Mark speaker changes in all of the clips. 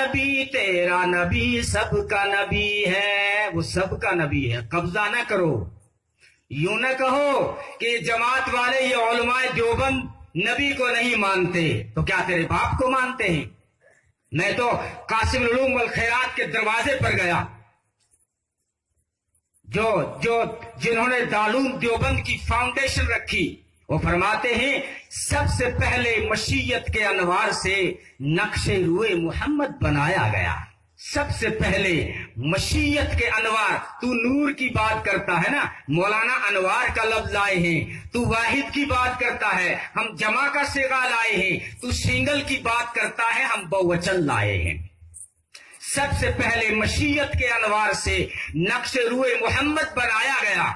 Speaker 1: نبی تیرا نبی سب کا نبی ہے، وہ سب کا نبی ہے، قبضہ نہ کرو۔ یوں نہ کہو کہ جماعت والے یہ علماء دیوبند نبی کو نہیں مانتے، تو کیا تیرے باپ کو مانتے ہیں؟ میں تو قاسم العلوم والخیرات کے دروازے پر گیا، جنہوں نے دارالعلوم دیوبند کی فاؤنڈیشن رکھی، وہ فرماتے ہیں سب سے پہلے مشیت کے انوار سے نقش روئے محمد بنایا گیا۔ سب سے پہلے مشیت کے انوار، تو نور کی بات کرتا ہے نا، مولانا انوار کا لفظ لائے ہیں، تو واحد کی بات کرتا ہے، ہم جمع کا صیغہ لائے ہیں، تو سنگل کی بات کرتا ہے، ہم بہوچن لائے ہیں۔ سب سے پہلے مشیت کے انوار سے نقش روئے محمد بنایا گیا۔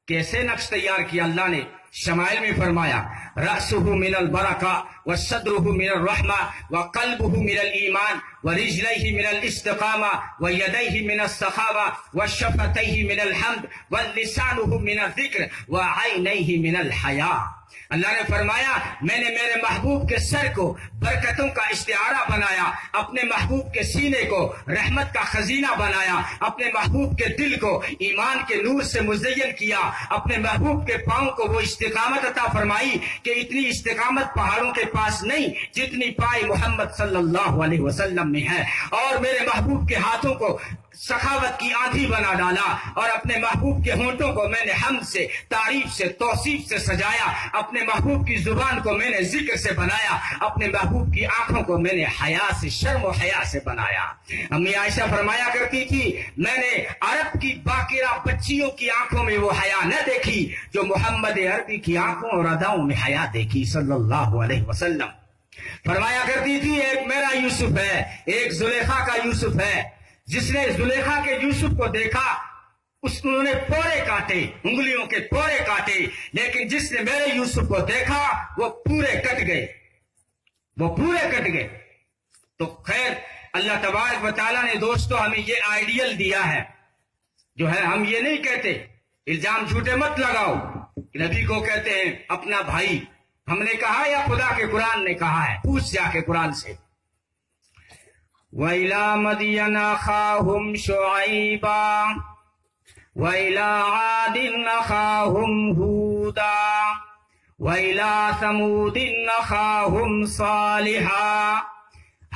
Speaker 1: کیسے نقش تیار کیا اللہ نے؟ شمائل میں فرمایا رأسہ من البرکہ وصدرہ من الرحمہ وقلبہ من الایمان ورجلیہ من الاستقامہ ویدیہ من السخاوہ وشفتیہ من الحمد ولسانہ من الذکر وعینیہ من الحیاء۔ اللہ نے فرمایا میں نے میرے محبوب کے سر کو برکتوں کا استعارہ بنایا، اپنے محبوب کے سینے کو رحمت کا خزینہ بنایا، اپنے محبوب کے دل کو ایمان کے نور سے مزین کیا، اپنے محبوب کے پاؤں کو وہ استقامت عطا فرمائی کہ اتنی استقامت پہاڑوں کے پاس نہیں جتنی پائی محمد صلی اللہ علیہ وسلم میں ہے، اور میرے محبوب کے ہاتھوں کو سخاوت کی آندھی بنا ڈالا، اور اپنے محبوب کے ہونٹوں کو میں نے حمد سے، تعریف سے، توصیف سے سجایا، اپنے محبوب کی زبان کو میں نے ذکر سے بنایا، اپنے محبوب کی آنکھوں کو میں نے حیا سے، شرم و حیا سے بنایا۔ امی عائشہ فرمایا کرتی تھی میں نے عرب کی باقرہ بچیوں کی آنکھوں میں وہ حیا نہ دیکھی جو محمد عربی کی آنکھوں اور اداؤں میں حیا دیکھی صلی اللہ علیہ وسلم۔ فرمایا کرتی تھی ایک میرا یوسف ہے، ایک زلیخا کا یوسف ہے، جس نے زلیخا کے یوسف کو دیکھا انہوں نے پورے کاٹے، انگلیوں کے پورے کاٹے، لیکن جس نے میرے یوسف کو دیکھا وہ پورے کٹ گئے، وہ پورے کٹ گئے۔ تو خیر اللہ تبارک و تعالیٰ نے دوستو ہمیں یہ آئیڈیل دیا ہے، جو ہے ہم یہ نہیں کہتے، الزام جھوٹے مت لگاؤ، نبی کو کہتے ہیں اپنا بھائی، ہم نے کہا یا خدا کے قرآن نے کہا ہے؟ پوچھ جا کے قرآن سے۔ وَإِلَىٰ مَدْيَنَ أَخَاهُمْ شُعَيْبًا وَإِلَىٰ عَادٍ أَخَاهُمْ هُودًا وَإِلَىٰ ثَمُودٍ أَخَاهُمْ صَالِحًا۔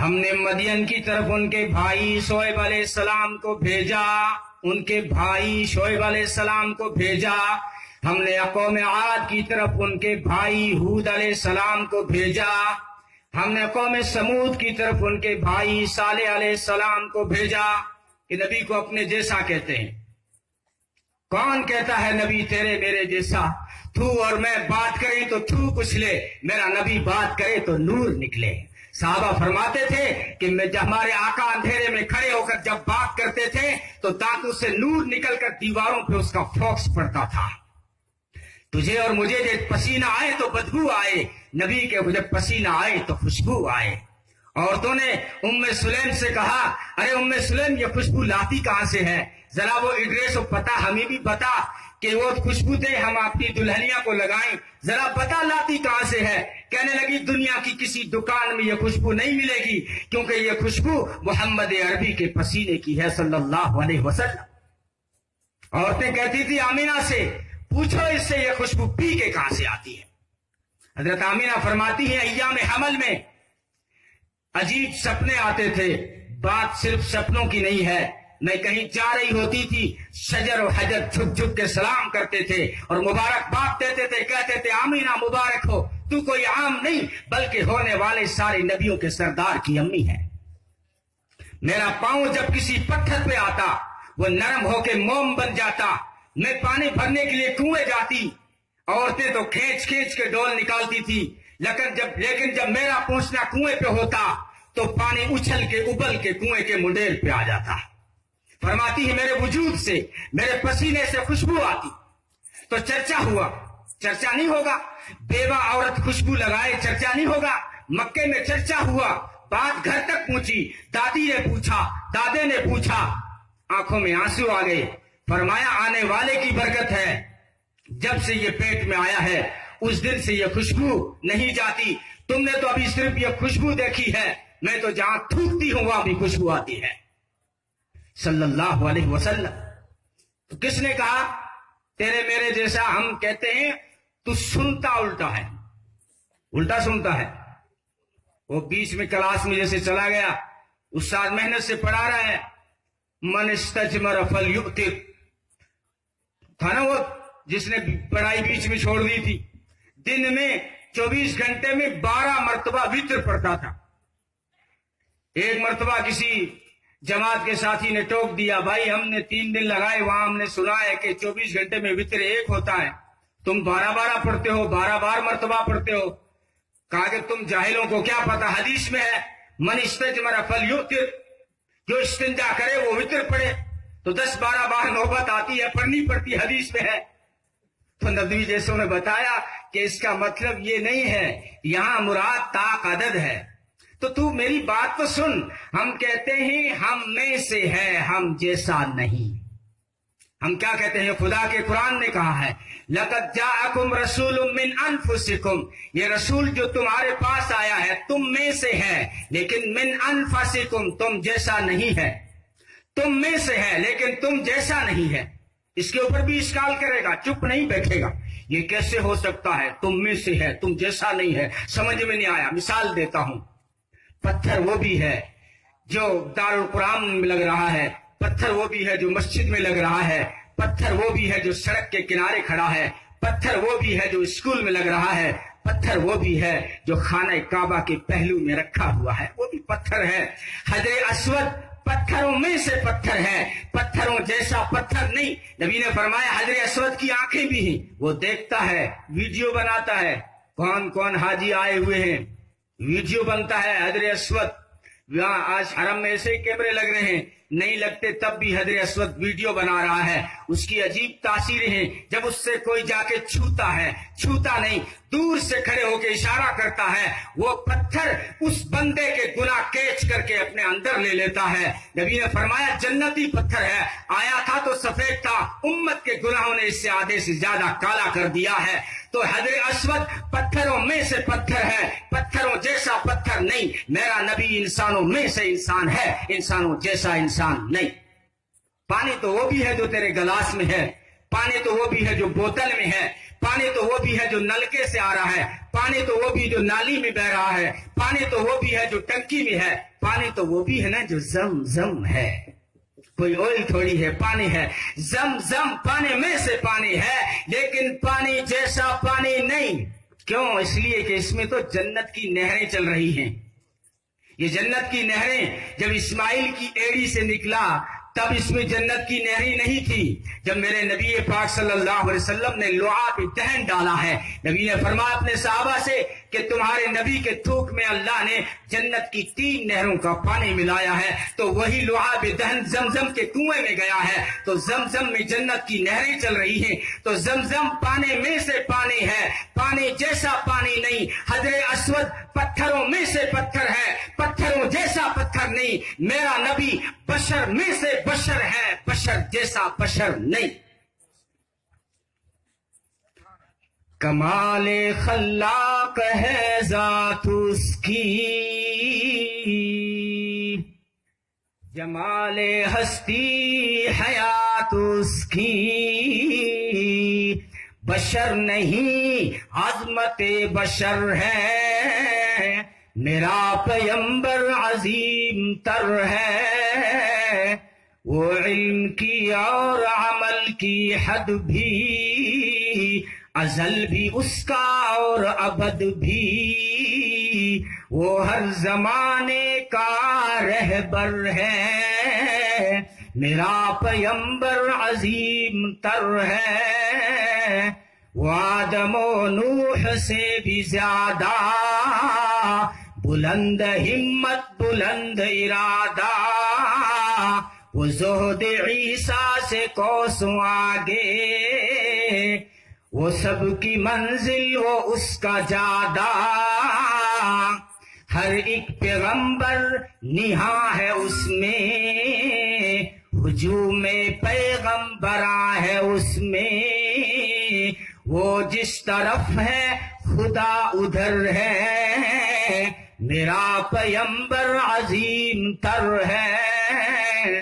Speaker 1: ہم نے مدین کی طرف ان کے بھائی شعیب علیہ السلام کو بھیجا، ان کے بھائی شعیب علیہ السلام کو بھیجا۔ ہم نے قوم عاد کی طرف ان کے بھائی ہود علیہ السلام کو بھیجا۔ ہم نے قوم سمود کی طرف ان کے بھائی صالح علیہ السلام کو بھیجا۔ کہ نبی کو اپنے جیسا کہتے ہیں۔ کون کہتا ہے نبی تیرے میرے جیسا؟ تو اور میں بات کریں تو تو کچھ لے، میرا نبی بات کرے تو نور نکلے۔ صحابہ فرماتے تھے کہ ہمارے آقا اندھیرے میں کھڑے ہو کر جب بات کرتے تھے تو دانتوں سے نور نکل کر دیواروں پہ اس کا فوکس پڑتا تھا۔ تجھے اور مجھے جب پسینہ آئے تو بدبو آئے، نبی کے جب پسینہ آئے تو خوشبو آئے۔ عورتوں نے ام سلیم سے کہا ارے ام سلیم یہ خوشبو لاتی کہاں سے ہے؟ ذرا وہ ایڈریس و پتہ ہمیں بھی بتا کہ وہ خوشبو دے ہم اپنی دلہنیا کو لگائیں، ذرا بتا لاتی کہاں سے ہے؟ کہنے لگی دنیا کی کسی دکان میں یہ خوشبو نہیں ملے گی، کیونکہ یہ خوشبو محمد عربی کے پسینے کی ہے صلی اللہ علیہ وسلم۔ عورتیں کہتی تھی آمینہ سے پوچھو اس سے یہ خوشبو پی کے کہاں سے آتی ہے؟ حضرت آمینہ فرماتی ہیں ایام حمل میں عجیب سپنے آتے تھے، بات صرف سپنوں کی نہیں ہے، میں کہیں جا رہی ہوتی تھی، شجر و حجر جھک جھک کے سلام کرتے تھے اور مبارکباد دیتے تھے، کہتے تھے آمینہ مبارک ہو، تو کوئی عام نہیں بلکہ ہونے والے سارے نبیوں کے سردار کی امی ہے۔ میرا پاؤں جب کسی پتھر پہ آتا وہ نرم ہو کے موم بن جاتا، میں پانی بھرنے کے لیے کنویں جاتی، عورتیں تو کھینچ کھینچ کے ڈول نکالتی تھی، لیکن جب میرا پہنچنا کنویں پہ ہوتا تو پانی اچھل کے ابل کے کنویں کے منڈیل پہ آ جاتا۔ فرماتی ہے میرے وجود سے، میرے پسینے سے خوشبو آتی۔ تو چرچا ہوا، چرچا نہیں ہوگا؟ بیوہ عورت خوشبو لگائے چرچا نہیں ہوگا؟ مکے میں چرچا ہوا، بات گھر تک پہنچی، دادی نے پوچھا، دادے نے پوچھا، آنکھوں میں آنسو آ گئے۔ فرمایا آنے والے کی برکت ہے، جب سے یہ پیٹ میں آیا ہے اس دن سے یہ خوشبو نہیں جاتی، تم نے تو ابھی صرف یہ خوشبو دیکھی ہے، میں تو جہاں تھوکتی ہوں وہاں بھی خوشبو آتی ہے صلی اللہ علیہ وسلم. تو کس نے کہا تیرے میرے جیسا؟ ہم کہتے ہیں تو سنتا الٹا ہے، الٹا سنتا ہے. وہ بیچ میں کلاس میں جیسے چلا گیا، استاد محنت سے پڑھا رہا ہے، من استجمر فلیؤتر، تھا نا وہ جس نے پڑھائی بیچ میں چھوڑ دی تھی، دن میں 24 گھنٹے میں 12 مرتبہ وتر پڑھتا تھا. ایک مرتبہ کسی جماعت کے ساتھی نے ٹوک دیا، بھائی ہم نے 3 دن لگائے، وہاں ہم نے سنا ہے کہ 24 گھنٹے میں وتر 1 ہوتا ہے، تم 12 پڑھتے ہو، 12 مرتبہ پڑھتے ہو. کہا کہ تم جاہلوں کو کیا پتا، حدیث میں ہے من استجمر فلیؤتر، جو استنجا کرے وہ وتر پڑھے. تو 10-12 بار نوبت آتی ہے، پڑھنی پڑتی، حدیث میں ہے. تو نبی جیسوں نے بتایا کہ اس کا مطلب یہ نہیں ہے، یہاں مراد طاق عدد ہے. تو میری بات تو سن، ہم کہتے ہیں ہم میں سے ہے، ہم جیسا نہیں. ہم کیا کہتے ہیں؟ خدا کے قرآن نے کہا ہے لَقَدْ جَاءَكُمْ رَسُولٌ مِّنْ أَنفُسِكُمْ، یہ رسول جو تمہارے پاس آیا ہے تم میں سے ہے، لیکن من انفسکم، تم جیسا نہیں ہے. تم میں سے ہے لیکن تم جیسا نہیں ہے. اس کے اوپر بھی اشکال کرے گا، چپ نہیں بیٹھے گا. یہ کیسے ہو سکتا ہے؟ تم میں سے ہے، تم جیسا نہیں ہے، سمجھ میں نہیں آیا. مثال دیتا ہوں، پتھر وہ بھی ہے جو دارالقرآن میں لگ رہا ہے، پتھر وہ بھی ہے جو مسجد میں لگ رہا ہے، پتھر وہ بھی ہے جو سڑک کے کنارے کھڑا ہے، پتھر وہ بھی ہے جو اسکول میں لگ رہا ہے، پتھر وہ بھی ہے جو خانہ کعبہ کے پہلو میں رکھا ہوا ہے، وہ بھی پتھر ہے. حجر اسود پتھروں میں سے پتھر ہے، پتھروں جیسا پتھر نہیں. نبی نے فرمایا حجر اسود کی آنکھیں بھی ہیں، وہ دیکھتا ہے، ویڈیو بناتا ہے. کون کون حاجی آئے ہوئے ہیں، ویڈیو بنتا ہے حجر اسود. یہاں آج حرم میں ایسے کیمرے لگ رہے ہیں، نہیں لگتے تب بھی حجر اسود ویڈیو بنا رہا ہے. اس کی عجیب تاثیریں ہیں. جب اس سے کوئی جا کے چھوتا ہے، چھوتا نہیں، دور سے کھڑے ہو کے اشارہ کرتا ہے، وہ پتھر اس بندے کے گناہ کیچ کر کے اپنے اندر لے لیتا ہے. نبی نے فرمایا جنتی پتھر ہے، آیا تھا تو سفید تھا، امت کے گناہوں نے اس سے آدھے سے زیادہ کالا کر دیا ہے. تو حجر اسود پتھروں میں سے پتھر ہے، پتھروں جیسا پتھر نہیں. میرا نبی انسانوں میں سے انسان ہے، انسانوں جیسا انسان نہیں. پانی تو وہ بھی ہے جو تیرے گلاس میں ہے، پانی تو وہ بھی ہے جو بوتل میں ہے، پانی تو وہ بھی ہے جو نلکے سے آ رہا ہے، پانی تو وہ بھی جو نالی میں بہ رہا ہے، پانی تو وہ بھی ہے جو ٹنکی میں ہے، پانی تو وہ بھی ہے نا جو زم ہے. کوئی آئل تھوڑی ہے، پانی ہے. زم پانی میں سے پانی ہے، لیکن پانی جیسا پانی نہیں. کیوں؟ اس لیے کہ اس میں تو جنت کی نہریں چل رہی ہیں. یہ جنت کی نہریں جب اسماعیل کی ایڑی سے نکلا تب اس میں جنت کی نہری نہیں تھی. جب میرے نبی پاک صلی اللہ علیہ وسلم نے لعاب دہن ڈالا ہے، نبی نے فرمایا اپنے صحابہ سے کہ تمہارے نبی کے تھوک میں اللہ نے جنت کی 3 نہروں کا پانی ملایا ہے، تو وہی لعاب دہن زمزم کے کنویں میں گیا ہے. تو زمزم میں جنت کی نہریں چل رہی ہیں. تو زمزم پانی میں سے پانی ہے، پانی جیسا پانی نہیں. حجر اسود پتھروں میں سے پتھر ہے، پتھروں جیسا پتھر نہیں. میرا نبی بشر میں سے بشر ہے، بشر جیسا بشر نہیں. کمال خلاق ہے ذات اس کی، جمال ہستی حیات اس کی. بشر نہیں عظمت بشر ہے، میرا پیمبر عظیم تر ہے. وہ علم کی اور عمل کی حد بھی، ازل بھی اس کا اور ابد بھی. وہ ہر زمانے کا رہبر ہے، میرا پیمبر عظیم تر ہے. وہ آدم و نوح سے بھی زیادہ بلند ہمت بلند ارادہ. وہ زہد عیسیٰ سے کوسوں آگے، وہ سب کی منزل وہ اس کا جادہ. ہر ایک پیغمبر نہاں ہے اس میں، ہجوم پیغمبراں ہے اس میں. وہ جس طرف ہے خدا ادھر ہے، میرا پیمبر عظیم تر ہے.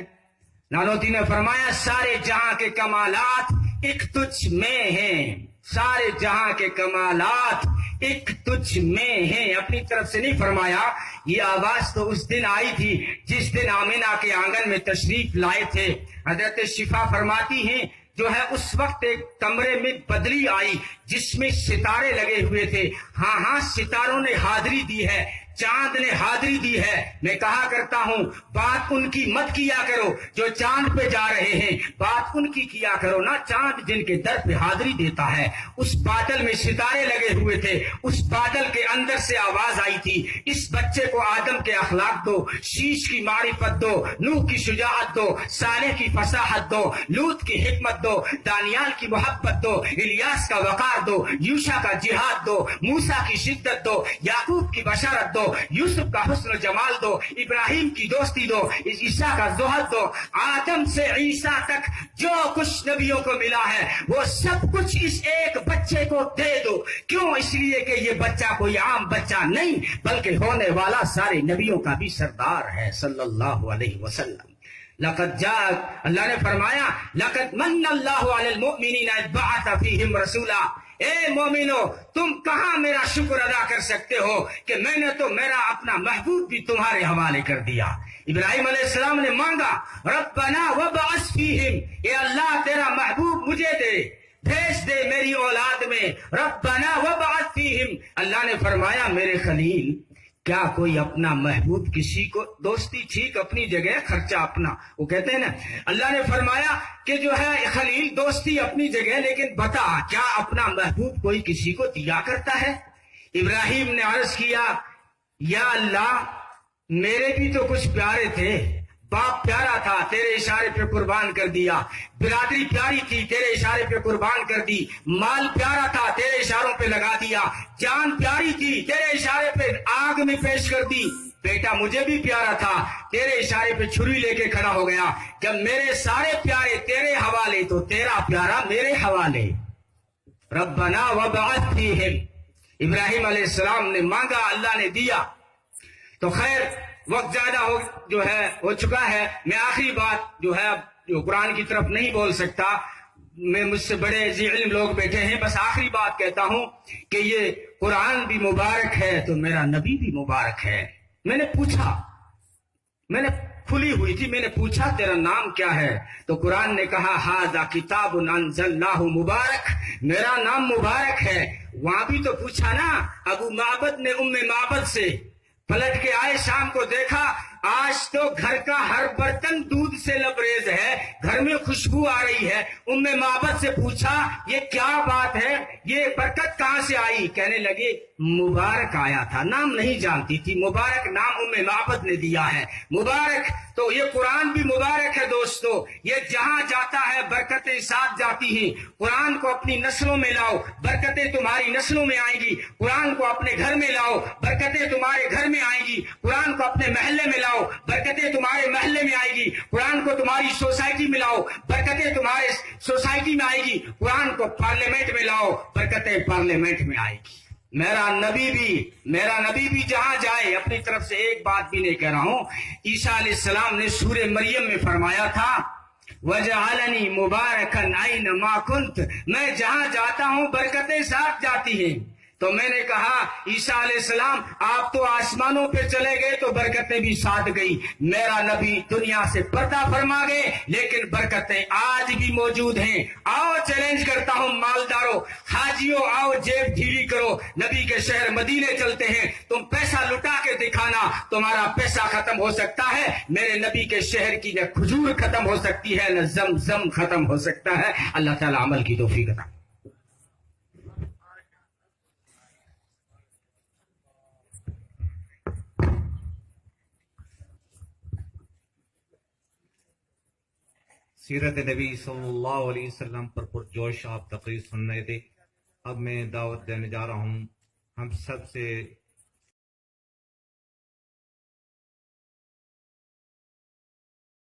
Speaker 1: نانوتی نے فرمایا سارے جہاں کے کمالات ایک تجھ میں ہیں، سارے جہاں کے کمالات ایک تجھ میں ہیں. اپنی طرف سے نہیں فرمایا. یہ آواز تو اس دن آئی تھی جس دن آمنہ کے آنگن میں تشریف لائے تھے. حضرت شفا فرماتی ہیں جو ہے اس وقت ایک کمرے میں بدلی آئی جس میں ستارے لگے ہوئے تھے. ہاں ستاروں نے حاضری دی ہے، چاند نے حاضری دی ہے. میں کہا کرتا ہوں بات ان کی مت کیا کرو جو چاند پہ جا رہے ہیں، بات ان کی کیا کرو نا چاند جن کے در پہ حاضری دیتا ہے. اس بادل میں ستارے لگے ہوئے تھے، اس بادل کے اندر سے آواز آئی تھی اس بچے کو آدم کے اخلاق دو، شیش کی معرفت دو، نوح کی شجاعت دو، صالح کی فصاحت دو، لوط کی حکمت دو، دانیال کی محبت دو، الیاس کا وقار دو، یوشع کا جہاد دو، موسیٰ کی شدت دو، یعقوب کی بشارت دو، یوسف کا حسن و جمال دو، ابراہیم کی دوستی دو، عیسیٰ کا زہد دو. آدم سے عیسیٰ تک جو کچھ نبیوں کو ملا ہے وہ سب کچھ اس ایک بچے کو دے دو. کیوں؟ اس لیے کہ یہ بچہ کوئی عام بچہ نہیں بلکہ ہونے والا سارے نبیوں کا بھی سردار ہے صلی اللہ علیہ وسلم. لقد جاء، اللہ نے فرمایا لقد من اللہ علی المؤمنین اذ بعث فیہم رسولا. اے مومنو تم کہاں میرا شکر ادا کر سکتے ہو کہ میں نے تو میرا اپنا محبوب بھی تمہارے حوالے کر دیا. ابراہیم علیہ السلام نے مانگا ربنا وابعث فیہم، اے اللہ تیرا محبوب مجھے دے، بھیج دے میری اولاد میں. ربنا وابعث فیہم. اللہ نے فرمایا میرے خلیل کیا کوئی اپنا محبوب کسی کو دوستی ٹھیک اپنی جگہ خرچہ اپنا، وہ کہتے ہیں نا. اللہ نے فرمایا کہ جو ہے خلیل دوستی اپنی جگہ لیکن بتا کیا اپنا محبوب کوئی کسی کو دیا کرتا ہے؟ ابراہیم نے عرض کیا یا اللہ میرے بھی تو کچھ پیارے تھے، باپ پیارا تھا تیرے اشارے پہ قربان کر دیا، برادری پیاری تھی تیرے اشارے پہ قربان کر دی، مال پیارا تھا تیرے اشاروں پہ لگا دیا، جان پیاری تھی تیرے اشارے پہ آگ میں پیش کر دی، بیٹا مجھے بھی پیارا تھا تیرے اشارے پہ چھری لے کے کھڑا ہو گیا. جب میرے سارے پیارے تیرے حوالے تو تیرا پیارا میرے حوالے. ربنا وابعث فیہم. ابراہیم علیہ السلام نے مانگا، اللہ نے دیا. تو خیر وقت زیادہ ہو چکا ہے. میں آخری بات جو ہے جو قرآن کی طرف نہیں بول سکتا، میں مجھ سے بڑے ذی علم لوگ بیٹھے ہیں، بس آخری بات کہتا ہوں کہ یہ قرآن بھی مبارک ہے تو میرا نبی بھی مبارک ہے. میں نے پوچھا، میں نے کھلی ہوئی تھی، میں نے پوچھا تیرا نام کیا ہے؟ تو قرآن نے کہا ھذا کتاب انزلناہ مبارک، میرا نام مبارک ہے. وہاں بھی تو پوچھا نا، ابو معبد نے ام معبد سے پلٹ کے آئے، شام کو دیکھا آج تو گھر کا ہر برتن دودھ سے لبریز ہے، گھر میں خوشبو آ رہی ہے. ام معبد سے پوچھا یہ کیا بات ہے، یہ برکت کہاں سے آئی؟ کہنے لگے مبارک آیا تھا. نام نہیں جانتی تھی، مبارک نام ام معبد نے دیا ہے. مبارک تو یہ قرآن بھی مبارک ہے دوستو. یہ جہاں جاتا ہے برکتیں ساتھ جاتی ہیں. قرآن کو اپنی نسلوں میں لاؤ، برکتیں تمہاری نسلوں میں آئیں گی. قرآن کو اپنے گھر میں لاؤ، برکتیں تمہارے گھر میں آئیں گی. قرآن کو اپنے محلے میں لاؤ، برکتیں تمہارے محلے میں آئے گی. قرآن کو تمہاری سوسائٹی میں لاؤ، برکتیں تمہارے سوسائٹی میں آئے گی. قرآن کو پارلیمنٹ میں لاؤ، برکتیں پارلیمنٹ میں آئے گی. میرا نبی بھی جہاں جائے، اپنی طرف سے ایک بات بھی نہیں کہہ رہا ہوں. عیسیٰ علیہ السلام نے سورہ مریم میں فرمایا تھا وَجَعَلَنِي مُبَارَكًا أَيْنَمَا كُنْتُ، میں جہاں جاتا ہوں برکتیں ساتھ جاتی ہیں. تو میں نے کہا عیسیٰ علیہ السلام آپ تو آسمانوں پہ چلے گئے تو برکتیں بھی ساتھ گئی، میرا نبی دنیا سے پردہ فرما گئے لیکن برکتیں آج بھی موجود ہیں. آؤ چیلنج کرتا ہوں مالداروں، حاجیوں، آؤ جیب ڈھیلی کرو، نبی کے شہر مدینے چلتے ہیں. تم پیسہ لٹا کے دکھانا، تمہارا پیسہ ختم ہو سکتا ہے، میرے نبی کے شہر کی نہ کھجور ختم ہو سکتی ہے نہ زمزم ختم ہو سکتا ہے. اللہ تعالیٰ عمل کی توفیق عطا.
Speaker 2: سیرت نبی صلی اللہ علیہ وسلم پر پرجوش آپ تقریر سن رہے تھے. اب میں دعوت دینے جا رہا ہوں ہم سب سے